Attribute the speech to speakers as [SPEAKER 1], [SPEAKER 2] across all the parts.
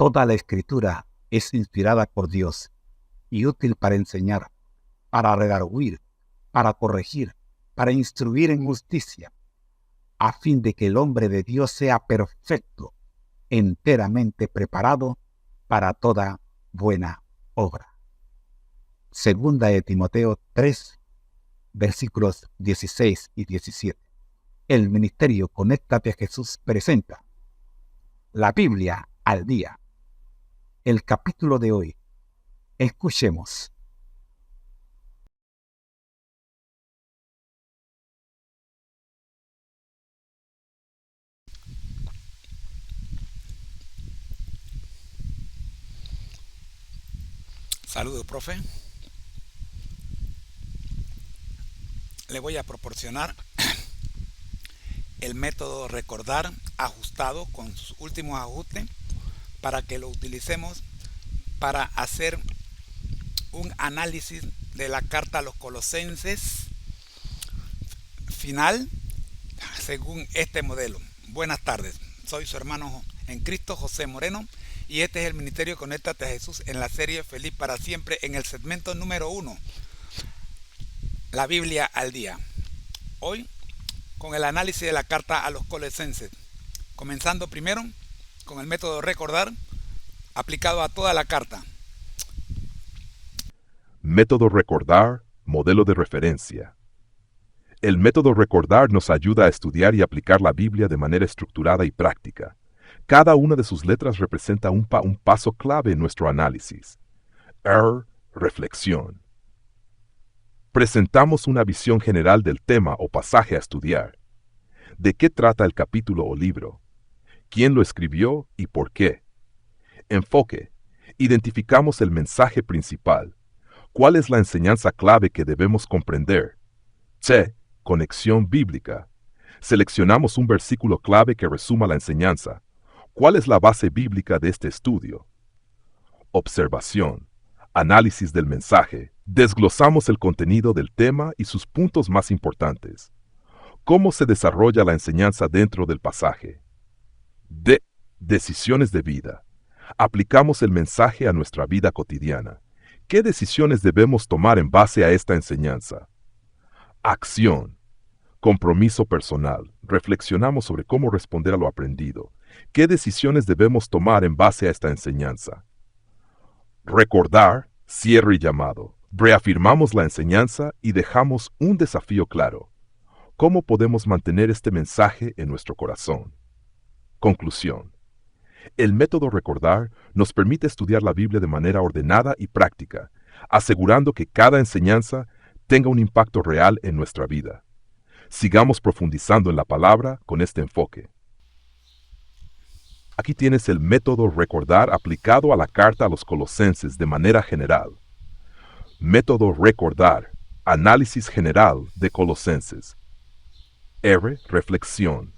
[SPEAKER 1] Toda la Escritura es inspirada por Dios y útil para enseñar, para redarguir, para corregir, para instruir en justicia, a fin de que el hombre de Dios sea perfecto, enteramente preparado para toda buena obra. Segunda de Timoteo 3, versículos 16 y 17. El ministerio Conéctate a Jesús presenta la Biblia al día. El capítulo de hoy. Escuchemos.
[SPEAKER 2] Saludos, profe. Le voy a proporcionar el método recordar ajustado con sus últimos ajustes para que lo utilicemos para hacer un análisis de la carta a los Colosenses final según este modelo. Buenas tardes, soy su hermano en Cristo, José Moreno, y este es el Ministerio Conéctate a Jesús en la serie Feliz para Siempre, en el segmento número 1, la Biblia al día. Hoy con el análisis de la carta a los Colosenses, comenzando primero con el método recordar aplicado a toda la carta.
[SPEAKER 3] Método recordar, modelo de referencia. El método recordar nos ayuda a estudiar y aplicar la Biblia de manera estructurada y práctica. Cada una de sus letras representa un paso clave en nuestro análisis. Reflexión. Presentamos una visión general del tema o pasaje a estudiar. ¿De qué trata el capítulo o libro? ¿Quién lo escribió y por qué? Enfoque. Identificamos el mensaje principal. ¿Cuál es la enseñanza clave que debemos comprender? Conexión bíblica. Seleccionamos un versículo clave que resuma la enseñanza. ¿Cuál es la base bíblica de este estudio? Observación. Análisis del mensaje. Desglosamos el contenido del tema y sus puntos más importantes. ¿Cómo se desarrolla la enseñanza dentro del pasaje? Decisiones de vida. Aplicamos el mensaje a nuestra vida cotidiana. ¿Qué decisiones debemos tomar en base a esta enseñanza? Acción. Compromiso personal. Reflexionamos sobre cómo responder a lo aprendido. ¿Qué decisiones debemos tomar en base a esta enseñanza? Recordar, cierre y llamado. Reafirmamos la enseñanza y dejamos un desafío claro. ¿Cómo podemos mantener este mensaje en nuestro corazón? Conclusión. El método recordar nos permite estudiar la Biblia de manera ordenada y práctica, asegurando que cada enseñanza tenga un impacto real en nuestra vida. Sigamos profundizando en la palabra con este enfoque. Aquí tienes el método recordar aplicado a la carta a los Colosenses de manera general. Método recordar, análisis general de Colosenses. Reflexión.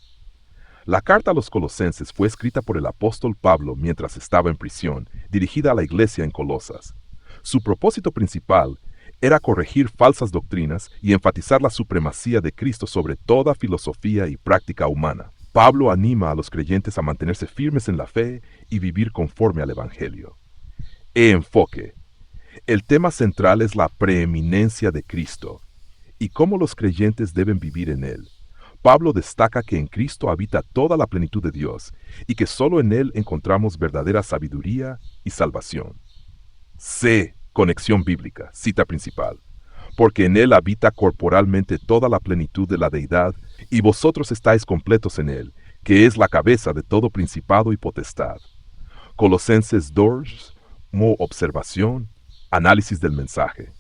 [SPEAKER 3] La carta a los Colosenses fue escrita por el apóstol Pablo mientras estaba en prisión, dirigida a la iglesia en Colosas. Su propósito principal era corregir falsas doctrinas y enfatizar la supremacía de Cristo sobre toda filosofía y práctica humana. Pablo anima a los creyentes a mantenerse firmes en la fe y vivir conforme al Evangelio. Enfoque. El tema central es la preeminencia de Cristo y cómo los creyentes deben vivir en Él. Pablo destaca que en Cristo habita toda la plenitud de Dios y que solo en Él encontramos verdadera sabiduría y salvación. Conexión bíblica, cita principal. Porque en Él habita corporalmente toda la plenitud de la deidad, y vosotros estáis completos en Él, que es la cabeza de todo principado y potestad. Colosenses 2, observación, análisis del mensaje.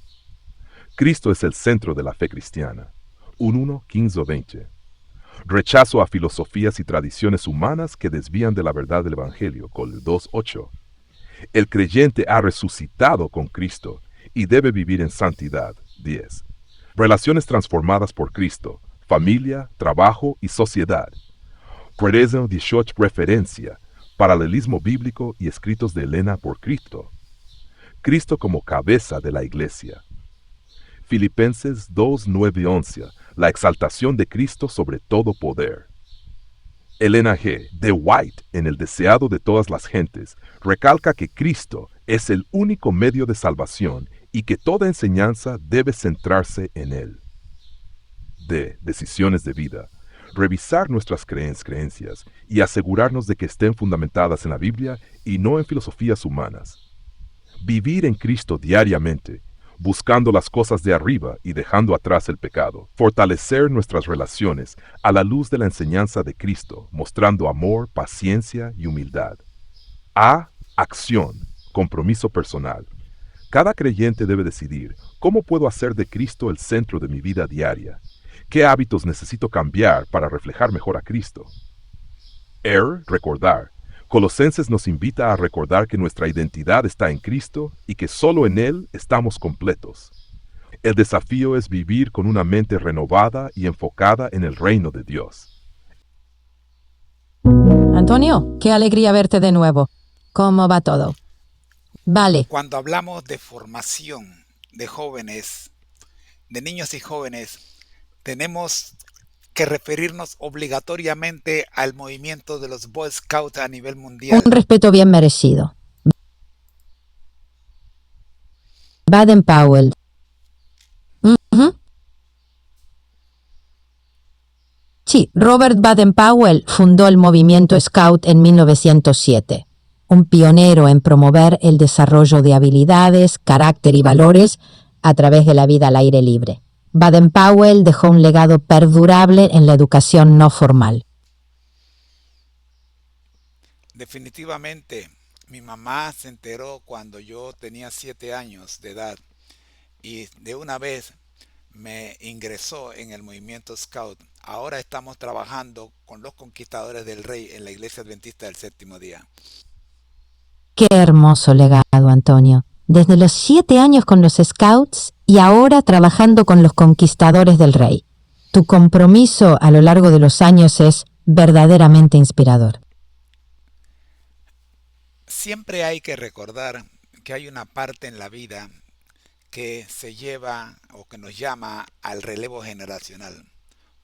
[SPEAKER 3] Cristo es el centro de la fe cristiana. 1, 15-20. Rechazo a filosofías y tradiciones humanas que desvían de la verdad del Evangelio. Col 2:8. El creyente ha resucitado con Cristo y debe vivir en santidad. 10. Relaciones transformadas por Cristo, familia, trabajo y sociedad. Cuaresma 18. Referencia, paralelismo bíblico y escritos de Elena por Cristo. Cristo como cabeza de la iglesia. Filipenses 2, 9-11. La exaltación de Cristo sobre todo poder. Elena G. de White, en El deseado de todas las gentes, recalca que Cristo es el único medio de salvación y que toda enseñanza debe centrarse en Él. D. Decisiones de vida. Revisar nuestras creencias y asegurarnos de que estén fundamentadas en la Biblia y no en filosofías humanas. Vivir en Cristo diariamente, buscando las cosas de arriba y dejando atrás el pecado. Fortalecer nuestras relaciones a la luz de la enseñanza de Cristo, mostrando amor, paciencia y humildad. A. Acción, compromiso personal. Cada creyente debe decidir cómo puedo hacer de Cristo el centro de mi vida diaria. ¿Qué hábitos necesito cambiar para reflejar mejor a Cristo? R. Recordar. Colosenses nos invita a recordar que nuestra identidad está en Cristo y que solo en Él estamos completos. El desafío es vivir con una mente renovada y enfocada en el reino de Dios.
[SPEAKER 4] Antonio, qué alegría verte de nuevo. ¿Cómo va todo? Vale,
[SPEAKER 2] Cuando hablamos de formación de jóvenes, de niños y jóvenes, tenemos que referirnos obligatoriamente al movimiento de los Boy Scouts a nivel mundial.
[SPEAKER 4] un respeto bien merecido. Baden-Powell. Ujú. Sí, Robert Baden-Powell fundó el movimiento Scout en 1907, un pionero en promover el desarrollo de habilidades, carácter y valores a través de la vida al aire libre. Baden-Powell dejó un legado perdurable en la educación no formal.
[SPEAKER 2] Definitivamente, mi mamá se enteró cuando yo tenía 7 años de edad y de una vez me ingresó en el movimiento Scout. Ahora estamos trabajando con los conquistadores del rey en la iglesia adventista del séptimo día.
[SPEAKER 4] Qué hermoso legado, Antonio. Desde los 7 años con los Scouts y ahora trabajando con los conquistadores del rey. Tu compromiso a lo largo de los años es verdaderamente inspirador.
[SPEAKER 2] Siempre hay que recordar que hay una parte en la vida que se lleva o que nos llama al relevo generacional.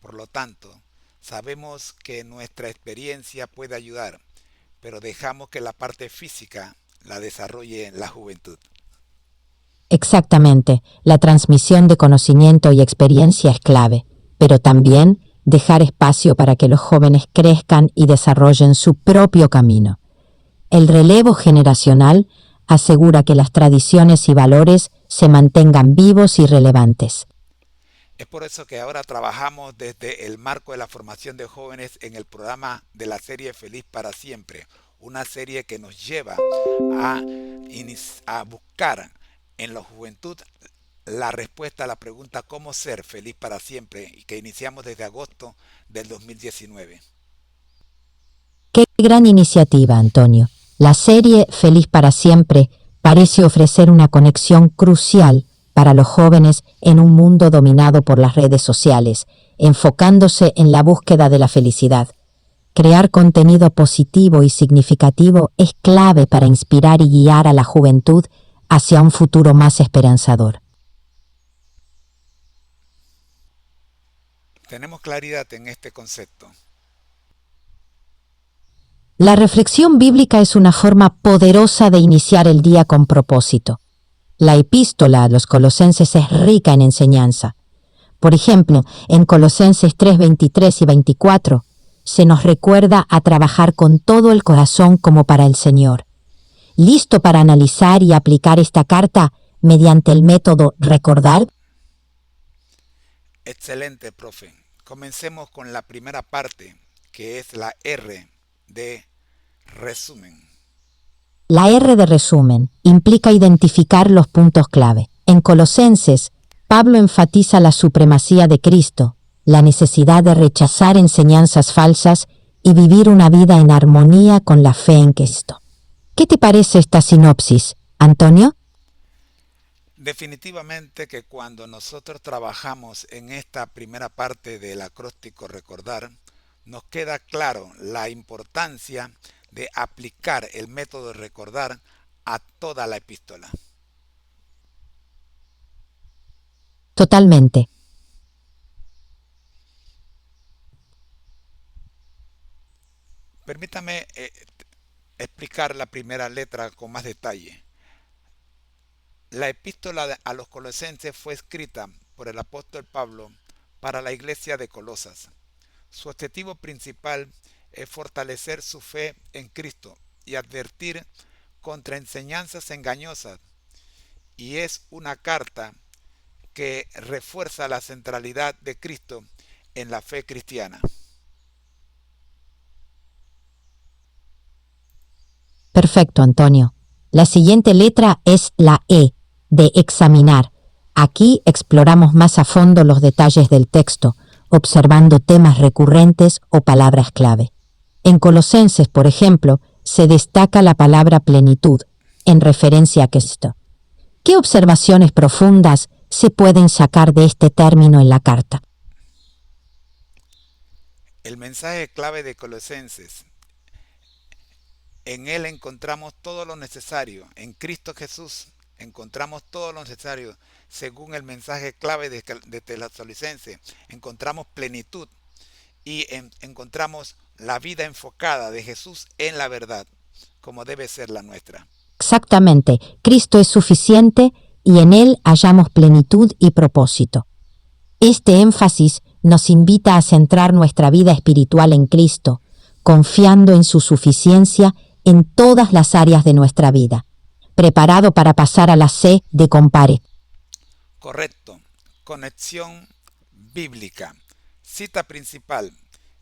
[SPEAKER 2] Por lo tanto, sabemos que nuestra experiencia puede ayudar, pero dejamos que la parte física la desarrolle la juventud.
[SPEAKER 4] Exactamente, la transmisión de conocimiento y experiencia es clave, pero también dejar espacio para que los jóvenes crezcan y desarrollen su propio camino. El relevo generacional asegura que las tradiciones y valores se mantengan vivos y relevantes.
[SPEAKER 2] Es por eso que ahora trabajamos desde el marco de la formación de jóvenes en el programa de la serie Feliz para Siempre, una serie que nos lleva a, a buscar en la juventud la respuesta a la pregunta ¿cómo ser feliz para siempre? Y que iniciamos desde agosto del 2019.
[SPEAKER 4] Qué gran iniciativa, Antonio. La serie Feliz para Siempre parece ofrecer una conexión crucial para los jóvenes en un mundo dominado por las redes sociales, enfocándose en la búsqueda de la felicidad. Crear contenido positivo y significativo es clave para inspirar y guiar a la juventud hacia un futuro más esperanzador.
[SPEAKER 2] Tenemos claridad en este concepto.
[SPEAKER 4] La reflexión bíblica es una forma poderosa de iniciar el día con propósito. La epístola a los Colosenses es rica en enseñanza. Por ejemplo, en Colosenses 3:23 y 24, se nos recuerda a trabajar con todo el corazón como para el Señor. ¿Listo para analizar y aplicar esta carta mediante el método recordar?
[SPEAKER 2] Excelente, profe. Comencemos con la primera parte, que es la R de resumen.
[SPEAKER 4] La R de resumen implica identificar los puntos clave. En Colosenses, Pablo enfatiza la supremacía de Cristo, la necesidad de rechazar enseñanzas falsas y vivir una vida en armonía con la fe en Cristo. ¿Qué te parece esta sinopsis, Antonio?
[SPEAKER 2] Definitivamente que cuando nosotros trabajamos en esta primera parte del acróstico recordar, nos queda claro la importancia de aplicar el método de recordar a toda la epístola.
[SPEAKER 4] Totalmente.
[SPEAKER 2] Permítame explicar la primera letra con más detalle. La epístola a los Colosenses fue escrita por el apóstol Pablo para la iglesia de Colosas. Su objetivo principal es fortalecer su fe en Cristo y advertir contra enseñanzas engañosas, y es una carta que refuerza la centralidad de Cristo en la fe cristiana.
[SPEAKER 4] Perfecto, Antonio. La siguiente letra es la E, de examinar. Aquí exploramos más a fondo los detalles del texto, observando temas recurrentes o palabras clave. En Colosenses, por ejemplo, se destaca la palabra plenitud, en referencia a Cristo. ¿Qué observaciones profundas se pueden sacar de este término en la carta?
[SPEAKER 2] El mensaje clave de Colosenses: en Él encontramos todo lo necesario. En Cristo Jesús encontramos todo lo necesario. Según el mensaje clave de Tesalonicenses, encontramos plenitud y encontramos la vida enfocada de Jesús en la verdad, como debe ser la nuestra.
[SPEAKER 4] Exactamente, Cristo es suficiente y en Él hallamos plenitud y propósito. Este énfasis nos invita a centrar nuestra vida espiritual en Cristo, confiando en su suficiencia en todas las áreas de nuestra vida. Preparado para pasar a la C de compare.
[SPEAKER 2] Correcto. Conexión bíblica. Cita principal.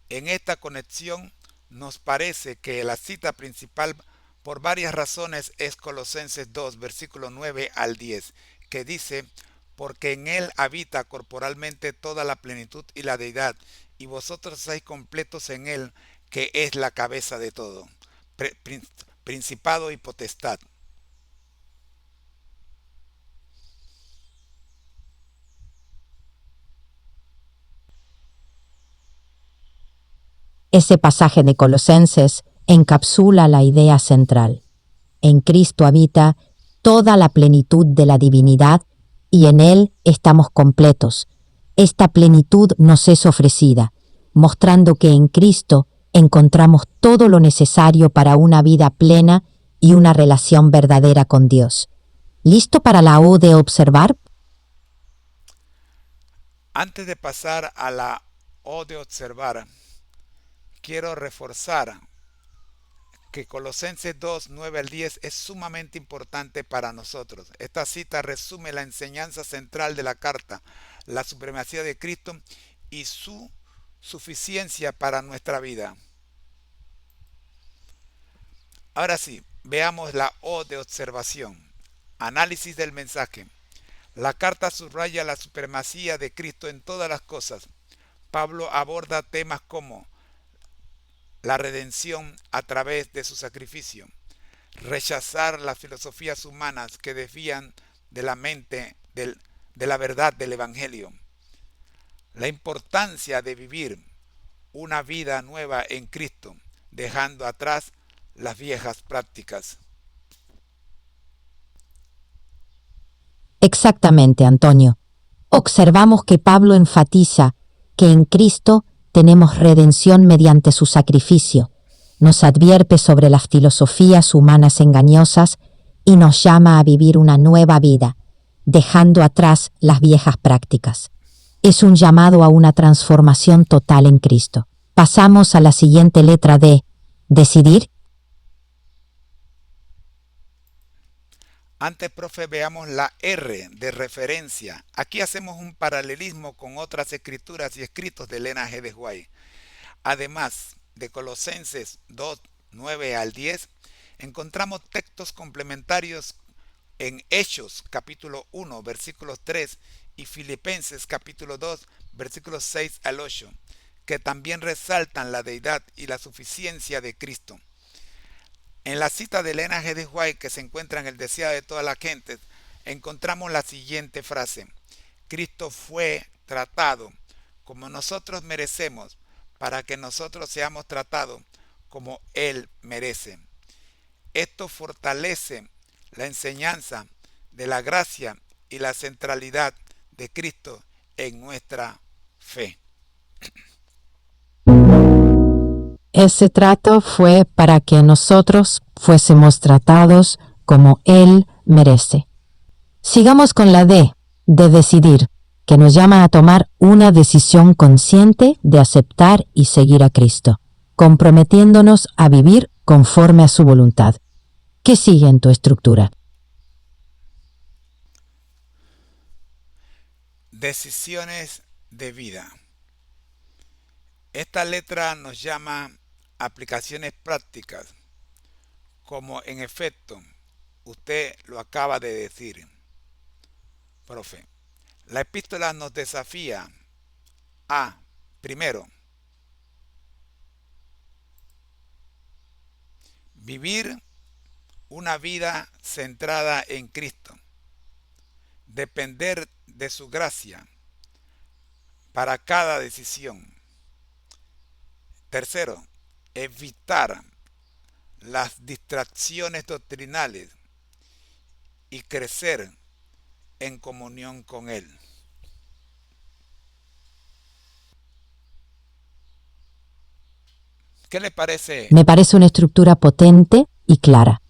[SPEAKER 2] En esta conexión nos parece que la cita principal por varias razones es Colosenses 2, versículo 9 al 10, que dice: porque en Él habita corporalmente toda la plenitud y la deidad, y vosotros estáis completos en Él, que es la cabeza de todo. Principado y potestad.
[SPEAKER 4] Ese pasaje de Colosenses encapsula la idea central. En Cristo habita toda la plenitud de la divinidad y en Él estamos completos. Esta plenitud nos es ofrecida, mostrando que en Cristo encontramos todo lo necesario para una vida plena y una relación verdadera con Dios. ¿Listo para la O de observar?
[SPEAKER 2] Antes de pasar a la O de observar, quiero reforzar que Colosenses 2, 9 al 10 es sumamente importante para nosotros. Esta cita resume la enseñanza central de la carta, la supremacía de Cristo y su suficiencia para nuestra vida. Ahora sí, veamos la O de observación. Análisis del mensaje. La carta subraya la supremacía de Cristo en todas las cosas. Pablo aborda temas como la redención a través de su sacrificio, rechazar las filosofías humanas que desvían de la mente de la verdad del Evangelio, la importancia de vivir una vida nueva en Cristo, dejando atrás las viejas prácticas.
[SPEAKER 4] Exactamente, Antonio. Observamos que Pablo enfatiza que en Cristo tenemos redención mediante su sacrificio, nos advierte sobre las filosofías humanas engañosas y nos llama a vivir una nueva vida, dejando atrás las viejas prácticas. Es un llamado a una transformación total en Cristo. Pasamos a la siguiente letra D. ¿Decidir?
[SPEAKER 2] Antes, profe, veamos la R de referencia. Aquí hacemos un paralelismo con otras escrituras y escritos de Elena G. de White. Además de Colosenses 2, 9 al 10, encontramos textos complementarios en Hechos capítulo 1, versículos 3 y Filipenses capítulo 2, versículos 6 al 8, que también resaltan la deidad y la suficiencia de Cristo. En la cita de Elena G. de White, que se encuentra en el Deseado de todas las gentes, encontramos la siguiente frase: Cristo fue tratado como nosotros merecemos, para que nosotros seamos tratados como Él merece. Esto fortalece la enseñanza de la gracia y la centralidad de Cristo en nuestra fe.
[SPEAKER 4] Ese trato fue para que nosotros fuésemos tratados como Él merece. Sigamos con la D, de decidir, que nos llama a tomar una decisión consciente de aceptar y seguir a Cristo, comprometiéndonos a vivir conforme a su voluntad. ¿Qué sigue en tu estructura?
[SPEAKER 2] Decisiones de vida. Esta letra nos llama aplicaciones prácticas, como en efecto usted lo acaba de decir, profe. La epístola nos desafía a, primero, vivir una vida centrada en Cristo, depender de su gracia para cada decisión. Tercero, evitar las distracciones doctrinales y crecer en comunión con Él. ¿Qué le parece?
[SPEAKER 4] Me parece una estructura potente y clara.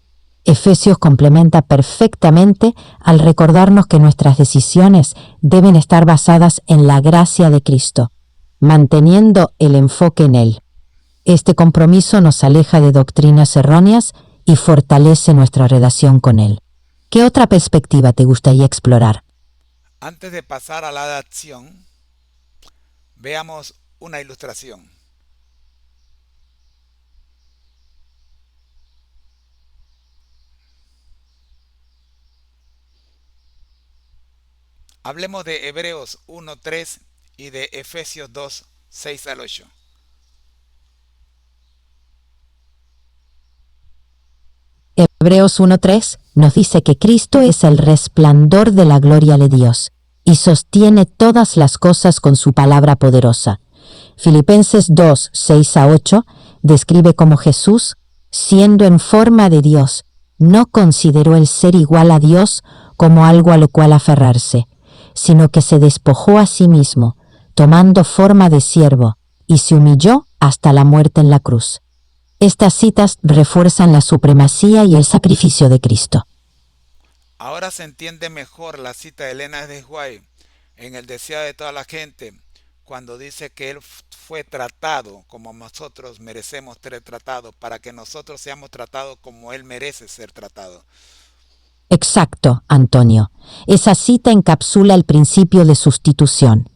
[SPEAKER 4] Efesios complementa perfectamente al recordarnos que nuestras decisiones deben estar basadas en la gracia de Cristo, manteniendo el enfoque en Él. Este compromiso nos aleja de doctrinas erróneas y fortalece nuestra relación con Él. ¿Qué otra perspectiva te gustaría explorar?
[SPEAKER 2] Antes de pasar a la de acción, veamos una ilustración. Hablemos de Hebreos 1:3 y de Efesios 2:6 al 8.
[SPEAKER 4] Hebreos 1:3 nos dice que Cristo es el resplandor de la gloria de Dios y sostiene todas las cosas con su palabra poderosa. Filipenses 2:6 a 8 describe cómo Jesús, siendo en forma de Dios, no consideró el ser igual a Dios como algo a lo cual aferrarse, sino que se despojó a sí mismo, tomando forma de siervo, y se humilló hasta la muerte en la cruz. Estas citas refuerzan la supremacía y el sacrificio de Cristo.
[SPEAKER 2] Ahora se entiende mejor la cita de Elena de White en El deseo de toda la gente, cuando dice que Él fue tratado como nosotros merecemos ser tratados, para que nosotros seamos tratados como Él merece ser tratado.
[SPEAKER 4] Exacto, Antonio. Esa cita encapsula el principio de sustitución.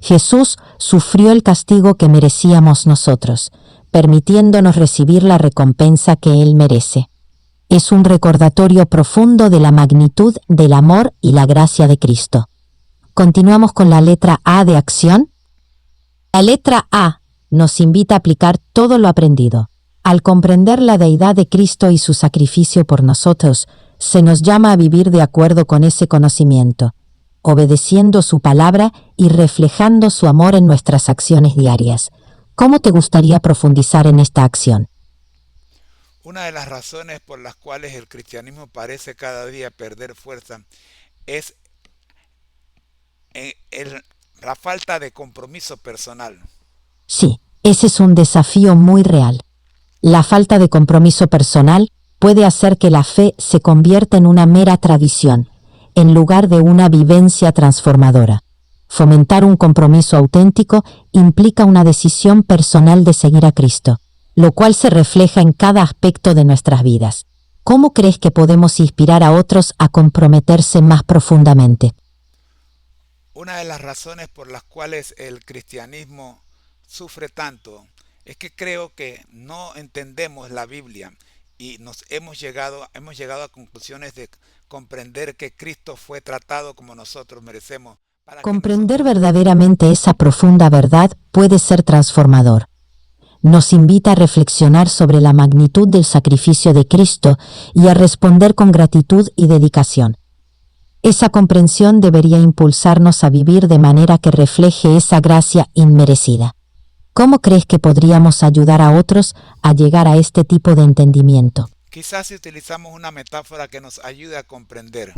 [SPEAKER 4] Jesús sufrió el castigo que merecíamos nosotros, permitiéndonos recibir la recompensa que Él merece. Es un recordatorio profundo de la magnitud del amor y la gracia de Cristo. Continuamos con la letra A de acción. La letra A nos invita a aplicar todo lo aprendido. Al comprender la deidad de Cristo y su sacrificio por nosotros, se nos llama a vivir de acuerdo con ese conocimiento, obedeciendo su palabra y reflejando su amor en nuestras acciones diarias. ¿Cómo te gustaría profundizar en esta acción?
[SPEAKER 2] Una de las razones por las cuales el cristianismo parece cada día perder fuerza es la falta de compromiso personal.
[SPEAKER 4] Sí, ese es un desafío muy real. La falta de compromiso personal puede hacer que la fe se convierta en una mera tradición, en lugar de una vivencia transformadora. Fomentar un compromiso auténtico implica una decisión personal de seguir a Cristo, lo cual se refleja en cada aspecto de nuestras vidas. ¿Cómo crees que podemos inspirar a otros a comprometerse más profundamente?
[SPEAKER 2] Una de las razones por las cuales el cristianismo sufre tanto es que creo que no entendemos la Biblia y hemos llegado a conclusiones de comprender que Cristo fue tratado como nosotros merecemos.
[SPEAKER 4] Comprender verdaderamente esa profunda verdad puede ser transformador. Nos invita a reflexionar sobre la magnitud del sacrificio de Cristo y a responder con gratitud y dedicación. Esa comprensión debería impulsarnos a vivir de manera que refleje esa gracia inmerecida. ¿Cómo crees que podríamos ayudar a otros a llegar a este tipo de entendimiento?
[SPEAKER 2] Quizás si utilizamos una metáfora que nos ayude a comprender.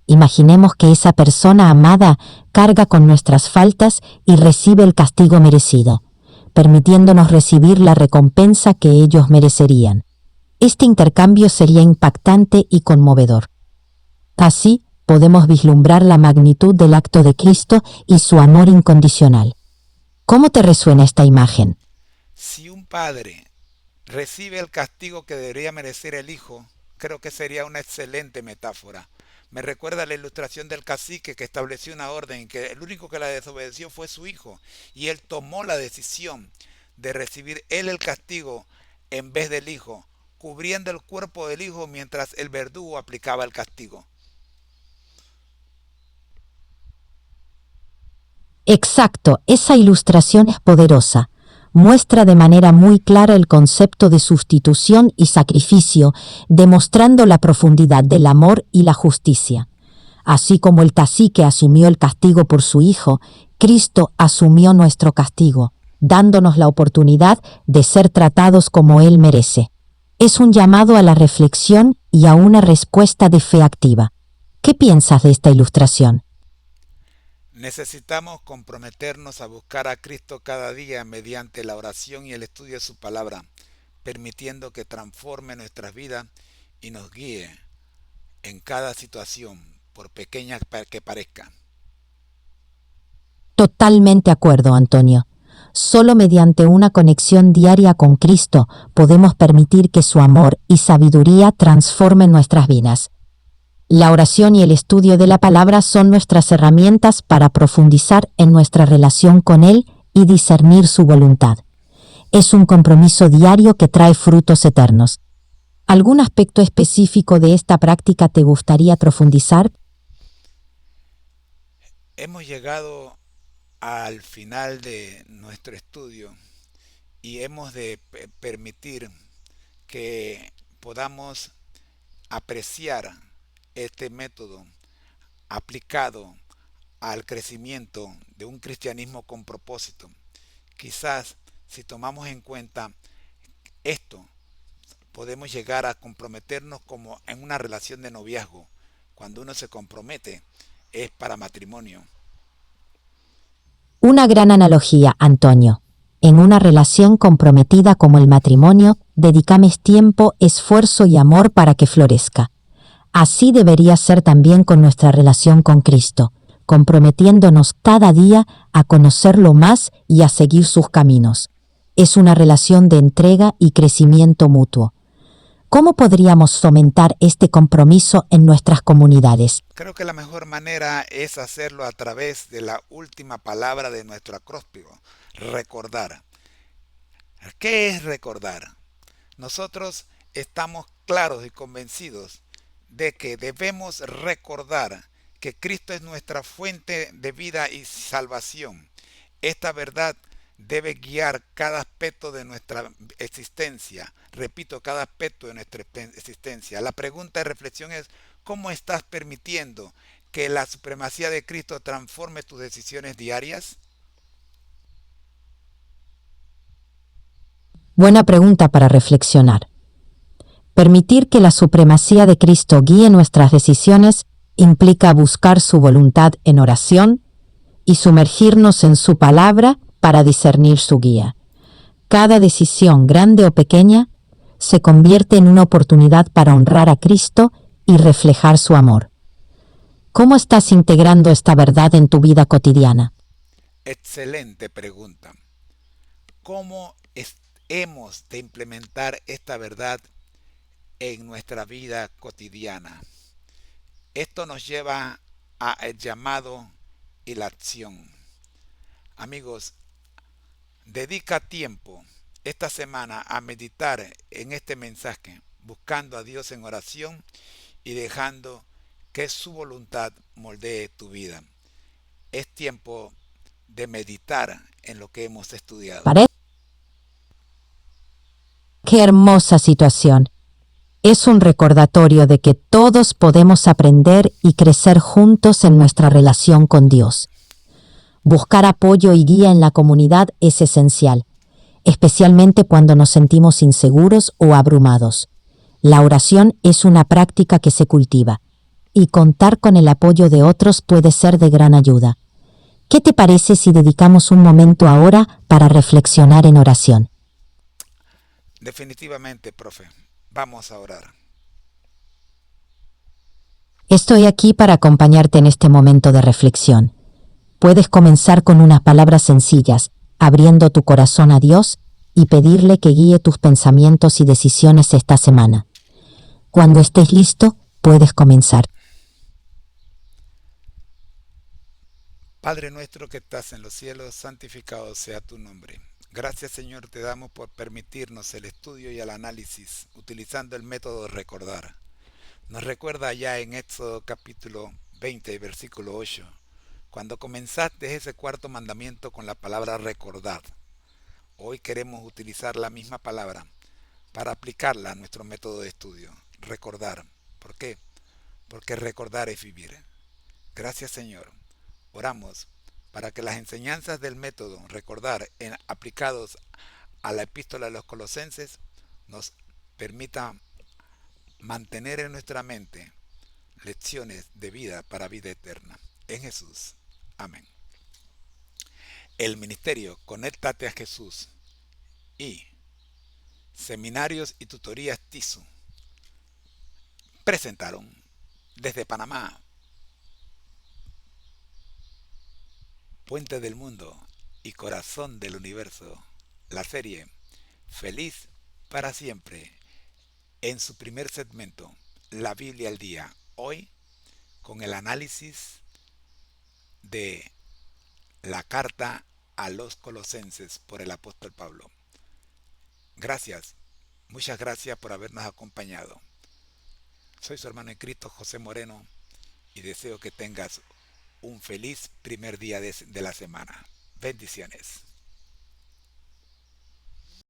[SPEAKER 4] Imaginemos que esa persona amada carga con nuestras faltas y recibe el castigo merecido, permitiéndonos recibir la recompensa que ellos merecerían. Este intercambio sería impactante y conmovedor. Así, podemos vislumbrar la magnitud del acto de Cristo y su amor incondicional. ¿Cómo te resuena esta imagen?
[SPEAKER 2] Si un padre recibe el castigo que debería merecer el hijo, creo que sería una excelente metáfora. Me recuerda la ilustración del cacique que estableció una orden y que el único que la desobedeció fue su hijo, y él tomó la decisión de recibir él el castigo en vez del hijo, cubriendo el cuerpo del hijo mientras el verdugo aplicaba el castigo.
[SPEAKER 4] Exacto, esa ilustración es poderosa. Muestra de manera muy clara el concepto de sustitución y sacrificio, demostrando la profundidad del amor y la justicia. Así como el cacique asumió el castigo por su hijo, Cristo asumió nuestro castigo, dándonos la oportunidad de ser tratados como Él merece. Es un llamado a la reflexión y a una respuesta de fe activa. ¿Qué piensas de esta ilustración?
[SPEAKER 2] Necesitamos comprometernos a buscar a Cristo cada día mediante la oración y el estudio de su palabra, permitiendo que transforme nuestras vidas y nos guíe en cada situación, por pequeña que parezca.
[SPEAKER 4] Totalmente de acuerdo, Antonio. Solo mediante una conexión diaria con Cristo podemos permitir que su amor y sabiduría transformen nuestras vidas. La oración y el estudio de la palabra son nuestras herramientas para profundizar en nuestra relación con Él y discernir su voluntad. Es un compromiso diario que trae frutos eternos. ¿Algún aspecto específico de esta práctica te gustaría profundizar?
[SPEAKER 2] Hemos llegado al final de nuestro estudio y hemos de permitir que podamos apreciar este método aplicado al crecimiento de un cristianismo con propósito. Quizás si tomamos en cuenta esto, podemos llegar a comprometernos como en una relación de noviazgo. Cuando uno se compromete es para matrimonio.
[SPEAKER 4] Una gran analogía, Antonio. En una relación comprometida como el matrimonio, dedicamos tiempo, esfuerzo y amor para que florezca. Así debería ser también con nuestra relación con Cristo, comprometiéndonos cada día a conocerlo más y a seguir sus caminos. Es una relación de entrega y crecimiento mutuo. ¿Cómo podríamos fomentar este compromiso en nuestras comunidades?
[SPEAKER 2] Creo que la mejor manera es hacerlo a través de la última palabra de nuestro acróstico, recordar. ¿Qué es recordar? Nosotros estamos claros y convencidos de que debemos recordar que Cristo es nuestra fuente de vida y salvación. Esta verdad debe guiar cada aspecto de nuestra existencia. Repito, cada aspecto de nuestra existencia. La pregunta de reflexión es: ¿cómo estás permitiendo que la supremacía de Cristo transforme tus decisiones diarias?
[SPEAKER 4] Buena pregunta para reflexionar. Permitir que la supremacía de Cristo guíe nuestras decisiones implica buscar su voluntad en oración y sumergirnos en su palabra para discernir su guía. Cada decisión, grande o pequeña, se convierte en una oportunidad para honrar a Cristo y reflejar su amor. ¿Cómo estás integrando esta verdad en tu vida cotidiana?
[SPEAKER 2] Excelente pregunta. ¿Cómo hemos de implementar esta verdad en nuestra vida cotidiana? Esto nos lleva al llamado y la acción. Amigos, dedica tiempo esta semana a meditar en este mensaje, buscando a Dios en oración y dejando que su voluntad moldee tu vida. Es tiempo de meditar en lo que hemos estudiado.
[SPEAKER 4] ¡Qué hermosa situación! Es un recordatorio de que todos podemos aprender y crecer juntos en nuestra relación con Dios. Buscar apoyo y guía en la comunidad es esencial, especialmente cuando nos sentimos inseguros o abrumados. La oración es una práctica que se cultiva, y contar con el apoyo de otros puede ser de gran ayuda. ¿Qué te parece si dedicamos un momento ahora para reflexionar en oración?
[SPEAKER 2] Definitivamente, profe. Vamos a orar.
[SPEAKER 4] Estoy aquí para acompañarte en este momento de reflexión. Puedes comenzar con unas palabras sencillas, abriendo tu corazón a Dios y pedirle que guíe tus pensamientos y decisiones esta semana. Cuando estés listo, puedes comenzar.
[SPEAKER 2] Padre nuestro que estás en los cielos, santificado sea tu nombre. Gracias, Señor, te damos por permitirnos el estudio y el análisis utilizando el método de recordar. Nos recuerda ya en Éxodo capítulo 20, versículo 8, cuando comenzaste ese cuarto mandamiento con la palabra recordar. Hoy queremos utilizar la misma palabra para aplicarla a nuestro método de estudio. Recordar. ¿Por qué? Porque recordar es vivir. Gracias, Señor. Oramos para que las enseñanzas del método recordar aplicados a la epístola de los Colosenses nos permitan mantener en nuestra mente lecciones de vida para vida eterna. En Jesús. Amén. El ministerio Conéctate a Jesús y Seminarios y Tutorías TISU presentaron desde Panamá, Puente del Mundo y Corazón del Universo, la serie Feliz para Siempre, en su primer segmento, la Biblia al día, hoy con el análisis de la carta a los Colosenses por el apóstol Pablo. Gracias, muchas gracias por habernos acompañado. Soy su hermano en Cristo, José Moreno, y deseo que tengas un feliz primer día de la semana. Bendiciones.